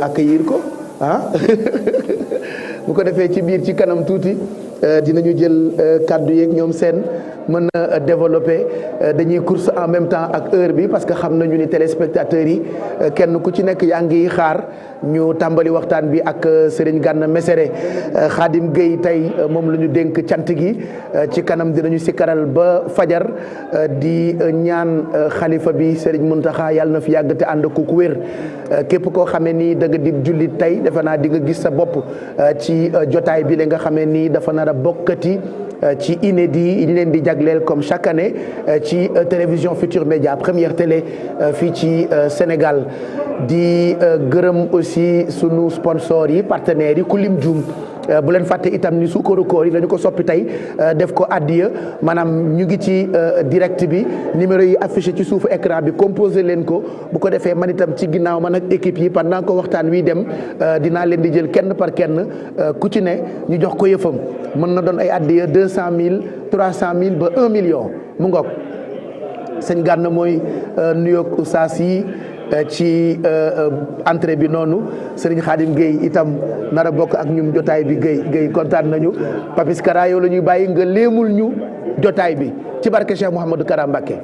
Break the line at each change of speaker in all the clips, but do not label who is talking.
accueillir ko bu ko defee ci biir ci kanam tuuti dinañu jël kàddu yeeg ñoom seen mën a développer dañuy course en même temps ak heure bi parce que xam nañu ni téléspectateurs yi kenn ku ci nekk yaa ngi xaar ñu tàmbali waxtaan bi ak Serigne Gana Messere Khadim Gueye tey moom la ñu dénk cant gi ci kanam dinañu sikkaral ba fajar di ñaan xalifa bi Serigne Mountakha yàlla na fi yàgg te ànd ku wér képp koo xamee ni da nga di jullit tey defe naa di nga gis sa bopp ci jotaay bi la nga xamee ni dafa nar a bokkati ci inédit yi ñu leen di jagleel comme chaque année ci télévision Futur Média première télé fii ci Sénégal di gërëm aussi sunu sponsors yi partenaires yi ku lim juum bu leen fàtte itam ni suukaru koor yi dañu ko soppi tey def ko addiya maanaam ñu ngi ci direct bi numéro yi affiché ci suufu écran bi composé leen ko bu ko defee man itam ci ginnaaw man ak équipe yi pendant ko waxtaan wi dem dinaa leen di jël kenn par kenn ku ci ne ñu jox ko yëfam mën na doon ay addiya 200 000 300 000 ba 1 million mu ngoog sëñ Gana mooy nuyoog oustaz yi ci entrée bi noonu Serigne Khadim Gueye itam nar a bokk ak ñun jotaay bi Gueye kontaan nañu Papis Kara yow la ñuy bàyyi nga léemul ñu jotaay bi ci barke Cheikh Mouhamadou Kara Mbacké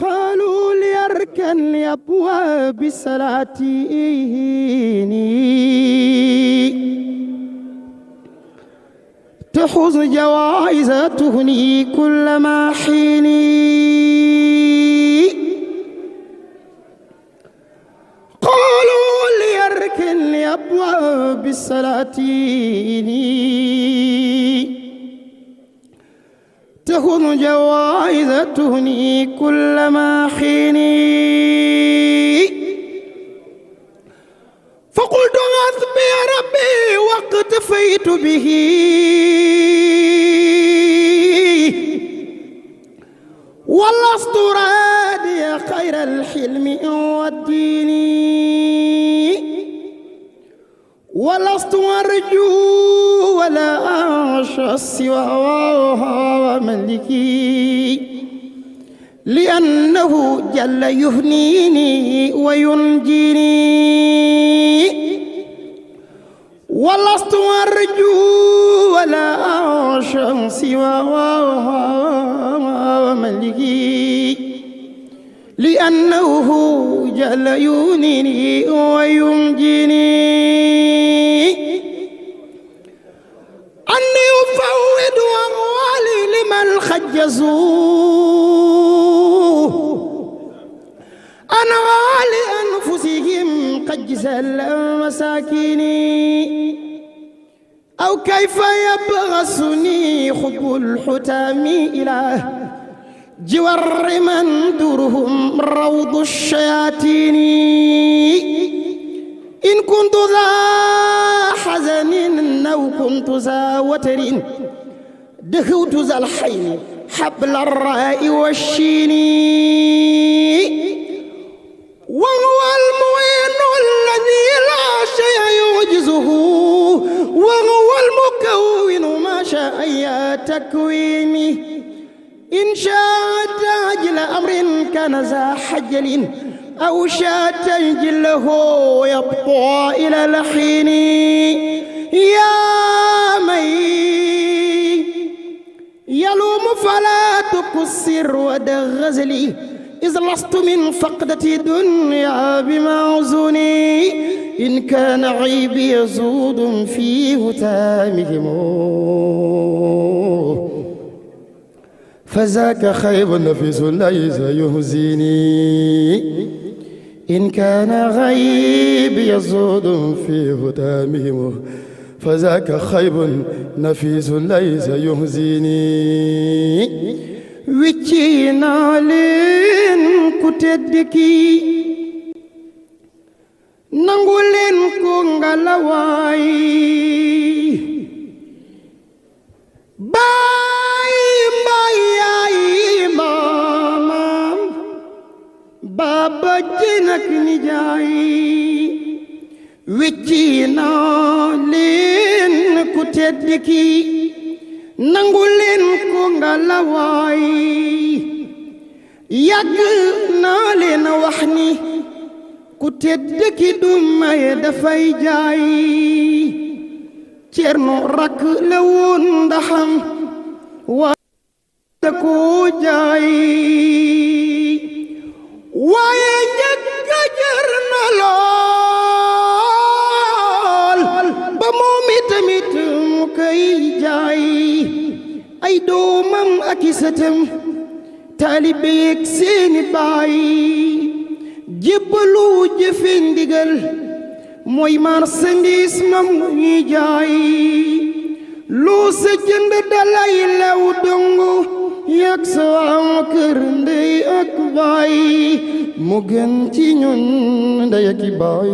قالوا ليركن لأبواب السلاطين تحوز جوائز تهني كل ما حين قالوا ليركن لأبواب السلاطين تكون جوائز تهني كل ما حين فقلت حسبي ربي واقتفيت به ولست رادي خير الحلم والدين ولست أرجو ولا أعشى سوى ملكي لأنه جل يهنيني وينجيني ولست أرجو ولا أعشى سوى ملكي لأنه جل يهنيني وينجيني أني أفوض أموالي لمن خجزوه أنا لأنفسهم قجز المساكين أو كيف يبغسني خطب الحتام إلى جوار من درهم روض الشياطين إن كنت ذا حزن أو كنت ذا وتر دخوت ذا الحين حبل الراء والشين وهو المعين الذي لا شيء يعجزه وهو المكون ما شاء تكوينه إن شاء تعجل أمر كان ذا حجل أو شاء تنجله يبطى إلى الحين يا من يلوم فلا تقصر ودغزلي إذ لست من فقدة دنيا بمعزوني إن كان عيبي يزود في هتامهم فذاك خيب نفيس ليس يهزيني إن كان غيب يزود في هتامهم فذاك خيب نفيس ليس يهزيني ويتشينا لين كتدكي نقولين كونغالواي Baba jinak nijaay wecci naa leen ku tedd ki nangu leen ko nga lawaay yàgg naa leen wax ni ku tedd ki du maye dafay jaay Cerno rakk la woon ndaxam waa da koo jaay waaye njëkk a jar na lool ba moom itamit mu koy jaay ay doomam ak i sëtam taalibe yeek seeni baay jébbalu jëfe ndigal mooy marchandise mam ñuy jaay loo sa jënd dalay lew dongu yàgg sa am kër ndey ak baay mu gën ci ñun ndey ak baay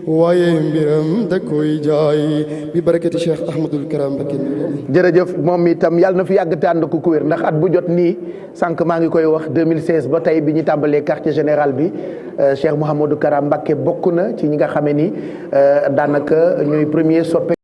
waaye mbiram da koy jaay bi barakati Cheikh Ahmadul Karam Mbacké
jërëjëf moom itam yàlla na fi yàgg te ànd ko ku wér ndax at bu jot nii sànq maa ngi koy wax 2016 ba tey bi ñu tàmbalee quartier général bi Cheikh Mouhamadou Karam Mbacké bokk na ci ñi nga xamee ni daanaka ñooy premier soppe